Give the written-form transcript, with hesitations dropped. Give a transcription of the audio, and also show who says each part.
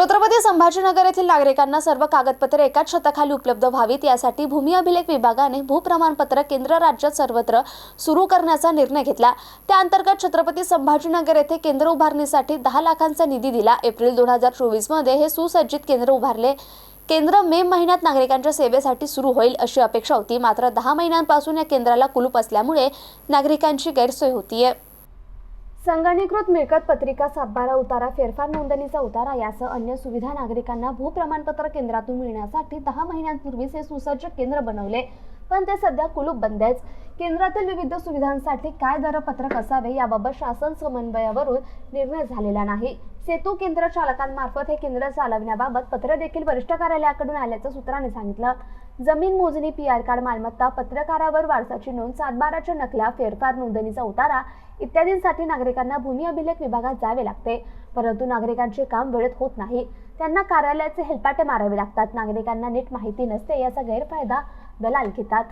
Speaker 1: छत्रपती संभाजीनगर येथील नागरिकांना सर्व कागदपत्रे एकाच छताखाली उपलब्ध व्हावीत यासाठी भूमी अभिलेख विभागाने भूप्रमाणपत्र केंद्र राज्यात सर्वत्र सुरू करण्याचा निर्णय घेतला। त्या अंतर्गत छत्रपती संभाजीनगर येथे केंद्र उभारणीसाठी 10 लाखांचा निधी दिला। एप्रिल 2024 मध्ये हे सुसज्जित केंद्र उभारले। केंद्र मे महिन्यात नागरिकांच्या सेवेसाठी सुरू होईल अशी अपेक्षा होती, मात्र 10 महिन्यांपासून या केंद्राला कुलूप असल्यामुळे नागरिकांची गैरसोय होतीये। संगणकीकृत मिळकत पत्रिका, सातबारा उतारा, फेरफार नोंदणीचा उतारा यासह अन्य सुविधा नागरिकांना भूप्रमाणपत्र केंद्रातून मिळण्यासाठी 10 महिन्यांपूर्वीच हे सुसज्ज केंद्र बनवले, पण ते सध्या कुलूप बंद आहे। केंद्रातील विविध सुविधांसाठी काय दरपत्रक असावे याबाबत शासन समन्वयावरून निर्णय झालेला नाही। सेतू केंद्र चालकांमार्फत हे केंद्र चालविण्याबाबत पत्र देखील वरिष्ठ कार्यालयाकडून आल्याचं सूत्रांनी सांगितलं। जमीन मोजणी, PR कार्ड, मालमत्ता पत्रकारावर वारसाची नोंद, सातबाराच्या नकल्या, फेरफार नोंदणीचा उतारा इत्यादींसाठी नागरिकांना भूमी अभिलेख विभागात जावे लागते, परंतु नागरिकांचे काम वेळेत होत नाही। त्यांना कार्यालयाचे हेलपाटे मारावे लागतात। नागरिकांना नीट माहिती नसते, याचा गैरफायदा दलाल घेतात।